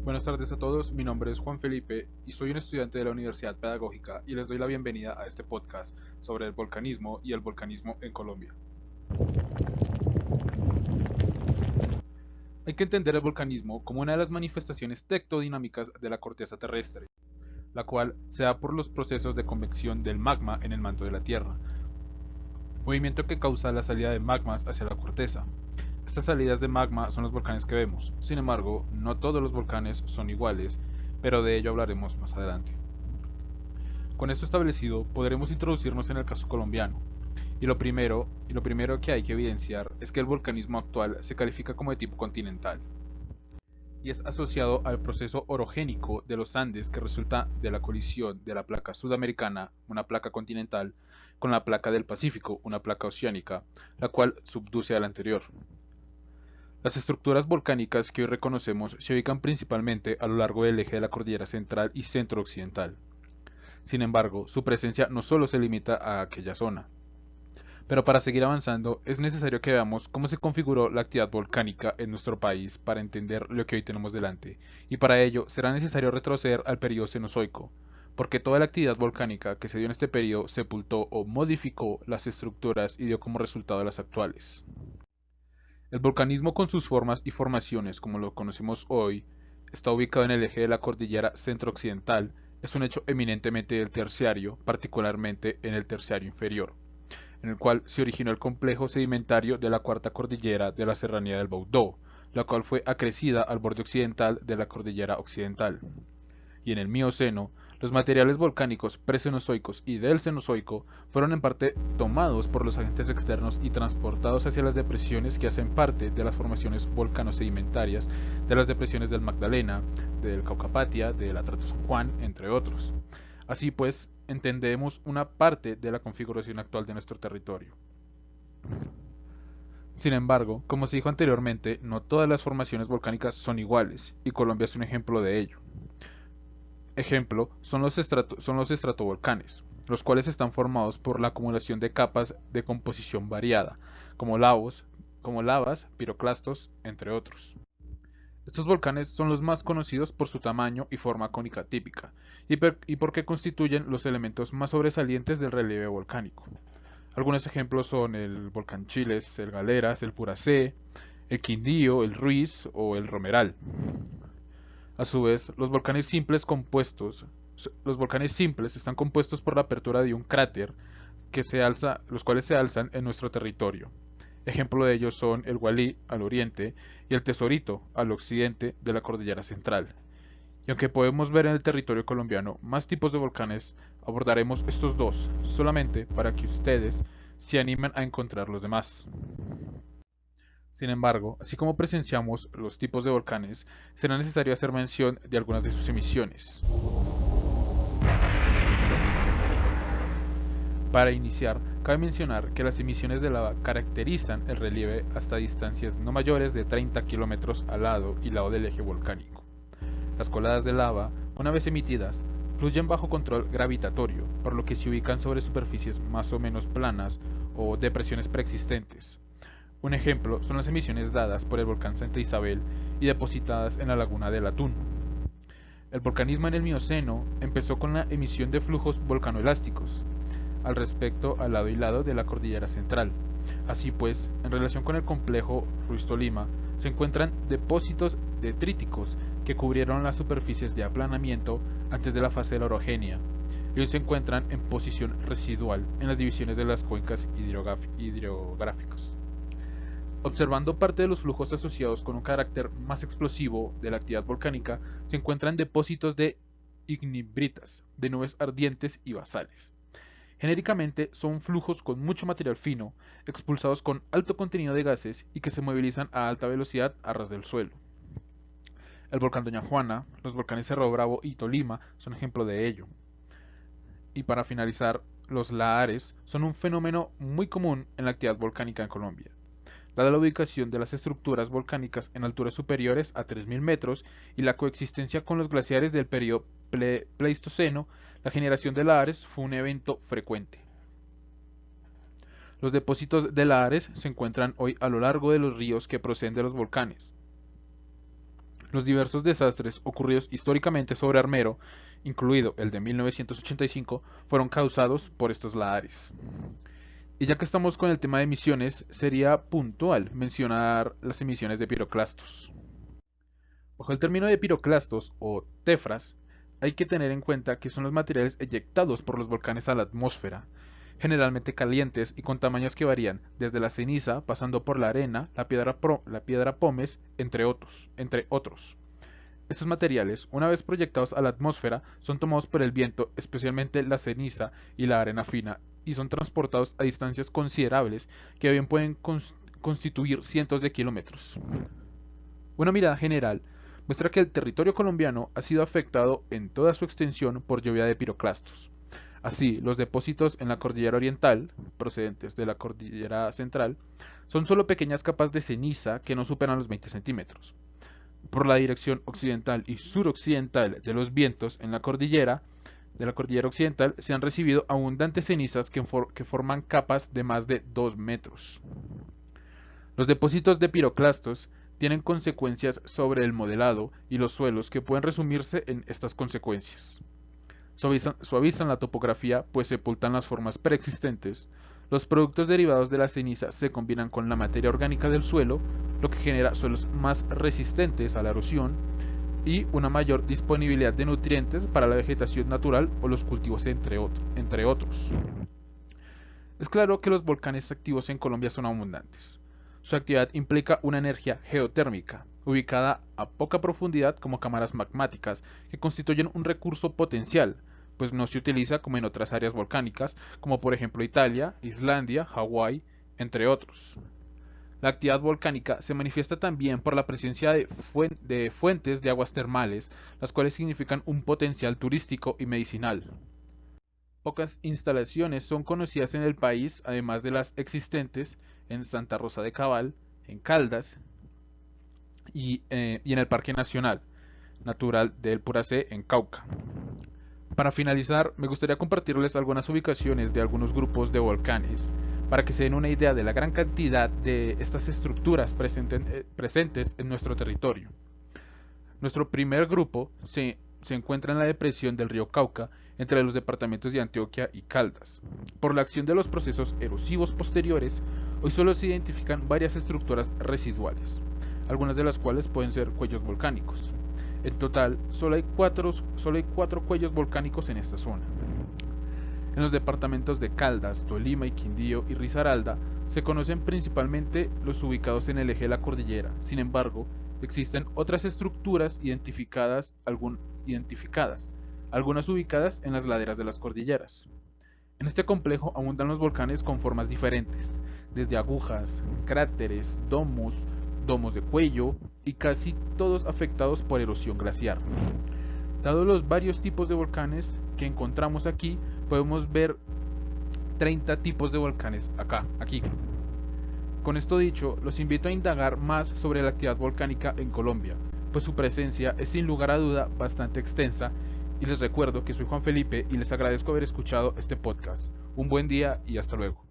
Buenas tardes a todos, mi nombre es Juan Felipe y soy un estudiante de la Universidad Pedagógica y les doy la bienvenida a este podcast sobre el volcanismo y el volcanismo en Colombia. Hay que entender el volcanismo como una de las manifestaciones tectodinámicas de la corteza terrestre, la cual se da por los procesos de convección del magma en el manto de la Tierra, movimiento que causa la salida de magmas hacia la corteza. Estas salidas de magma son los volcanes que vemos. Sin embargo, no todos los volcanes son iguales, pero de ello hablaremos más adelante. Con esto establecido, podremos introducirnos en el caso colombiano. Y lo primero que hay que evidenciar es que el volcanismo actual se califica como de tipo continental y es asociado al proceso orogénico de los Andes que resulta de la colisión de la placa sudamericana, una placa continental, con la placa del Pacífico, una placa oceánica, la cual subduce a la anterior. Las estructuras volcánicas que hoy reconocemos se ubican principalmente a lo largo del eje de la cordillera central y centro-occidental. Sin embargo, su presencia no solo se limita a aquella zona. Pero para seguir avanzando, es necesario que veamos cómo se configuró la actividad volcánica en nuestro país para entender lo que hoy tenemos delante, y para ello será necesario retroceder al periodo Cenozoico, porque toda la actividad volcánica que se dio en este periodo sepultó o modificó las estructuras y dio como resultado las actuales. El volcanismo con sus formas y formaciones como lo conocemos hoy está ubicado en el eje de la cordillera centro-occidental, es un hecho eminentemente del terciario, particularmente en el terciario inferior, en el cual se originó el complejo sedimentario de la cuarta cordillera de la serranía del Baudó, la cual fue acrecida al borde occidental de la cordillera occidental. Y en el Mioceno, los materiales volcánicos precenozoicos y del Cenozoico fueron en parte tomados por los agentes externos y transportados hacia las depresiones que hacen parte de las formaciones volcano-sedimentarias de las depresiones del Magdalena, del Caucapatia, del Atrato San Juan, entre otros. Así pues, entendemos una parte de la configuración actual de nuestro territorio. Sin embargo, como se dijo anteriormente, no todas las formaciones volcánicas son iguales, y Colombia es un ejemplo de ello. Ejemplo son los estratovolcanes, los cuales están formados por la acumulación de capas de composición variada, como lavas, piroclastos, entre otros. Estos volcanes son los más conocidos por su tamaño y forma cónica típica, y porque constituyen los elementos más sobresalientes del relieve volcánico. Algunos ejemplos son el volcán Chiles, el Galeras, el Puracé, el Quindío, el Ruiz o el Romeral. A su vez, los volcanes simples están compuestos por la apertura de un cráter los cuales se alzan en nuestro territorio. Ejemplo de ellos son el Gualí al oriente y el Tesorito al occidente de la cordillera central. Y aunque podemos ver en el territorio colombiano más tipos de volcanes, abordaremos estos dos solamente para que ustedes se animen a encontrar los demás. Sin embargo, así como presenciamos los tipos de volcanes, será necesario hacer mención de algunas de sus emisiones. Para iniciar, cabe mencionar que las emisiones de lava caracterizan el relieve hasta distancias no mayores de 30 kilómetros al lado y lado del eje volcánico. Las coladas de lava, una vez emitidas, fluyen bajo control gravitatorio, por lo que se ubican sobre superficies más o menos planas o depresiones preexistentes. Un ejemplo son las emisiones dadas por el volcán Santa Isabel y depositadas en la laguna del Atún. El volcanismo en el Mioceno empezó con la emisión de flujos volcanoelásticos, al respecto al lado y lado de la cordillera central. Así pues, en relación con el complejo Ruiz-Tolima, se encuentran depósitos detríticos que cubrieron las superficies de aplanamiento antes de la fase de la orogenia, y hoy se encuentran en posición residual en las divisiones de las cuencas hidrográficas. Observando parte de los flujos asociados con un carácter más explosivo de la actividad volcánica, se encuentran depósitos de ignibritas, de nubes ardientes y basales. Genéricamente son flujos con mucho material fino, expulsados con alto contenido de gases y que se movilizan a alta velocidad a ras del suelo. El volcán Doña Juana, los volcanes Cerro Bravo y Tolima son ejemplo de ello. Y para finalizar, los lahares son un fenómeno muy común en la actividad volcánica en Colombia. Dada la ubicación de las estructuras volcánicas en alturas superiores a 3000 metros y la coexistencia con los glaciares del periodo Pleistoceno, la generación de lahares fue un evento frecuente. Los depósitos de lahares se encuentran hoy a lo largo de los ríos que proceden de los volcanes. Los diversos desastres ocurridos históricamente sobre Armero, incluido el de 1985, fueron causados por estos lahares. Y ya que estamos con el tema de emisiones, sería puntual mencionar las emisiones de piroclastos. Bajo el término de piroclastos o tefras, hay que tener en cuenta que son los materiales eyectados por los volcanes a la atmósfera, generalmente calientes y con tamaños que varían desde la ceniza pasando por la arena, la piedra pómez, entre otros. Estos materiales, una vez proyectados a la atmósfera, son tomados por el viento, especialmente la ceniza y la arena fina, y son transportados a distancias considerables que bien pueden constituir cientos de kilómetros. Una mirada general muestra que el territorio colombiano ha sido afectado en toda su extensión por lluvia de piroclastos. Así, los depósitos en la cordillera oriental, procedentes de la cordillera central, son solo pequeñas capas de ceniza que no superan los 20 centímetros. Por la dirección occidental y suroccidental de los vientos en la cordillera occidental se han recibido abundantes cenizas que forman capas de más de 2 metros. Los depósitos de piroclastos tienen consecuencias sobre el modelado y los suelos que pueden resumirse en estas consecuencias. Suavizan la topografía, pues sepultan las formas preexistentes. Los productos derivados de la ceniza se combinan con la materia orgánica del suelo, lo que genera suelos más resistentes a la erosión y una mayor disponibilidad de nutrientes para la vegetación natural o los cultivos, entre otros. Es claro que los volcanes activos en Colombia son abundantes. Su actividad implica una energía geotérmica, ubicada a poca profundidad como cámaras magmáticas, que constituyen un recurso potencial, pues no se utiliza como en otras áreas volcánicas, como por ejemplo Italia, Islandia, Hawái, entre otros. La actividad volcánica se manifiesta también por la presencia de fuentes de aguas termales, las cuales significan un potencial turístico y medicinal. Pocas instalaciones son conocidas en el país, además de las existentes en Santa Rosa de Cabal, en Caldas y en el Parque Nacional Natural del Puracé, en Cauca. Para finalizar, me gustaría compartirles algunas ubicaciones de algunos grupos de volcanes, para que se den una idea de la gran cantidad de estas estructuras presentes en nuestro territorio. Nuestro primer grupo se encuentra en la depresión del río Cauca, entre los departamentos de Antioquia y Caldas. Por la acción de los procesos erosivos posteriores, hoy solo se identifican varias estructuras residuales, algunas de las cuales pueden ser cuellos volcánicos. En total, solo hay cuatro cuellos volcánicos en esta zona. En los departamentos de Caldas, Tolima y Quindío y Risaralda se conocen principalmente los ubicados en el eje de la cordillera. Sin embargo, existen otras estructuras identificadas, algunas ubicadas en las laderas de las cordilleras. En este complejo abundan los volcanes con formas diferentes, desde agujas, cráteres, domos de cuello y casi todos afectados por erosión glaciar. Dado los varios tipos de volcanes que encontramos aquí, podemos ver 30 tipos de volcanes aquí. Con esto dicho, los invito a indagar más sobre la actividad volcánica en Colombia, pues su presencia es sin lugar a duda bastante extensa, y les recuerdo que soy Juan Felipe y les agradezco haber escuchado este podcast. Un buen día y hasta luego.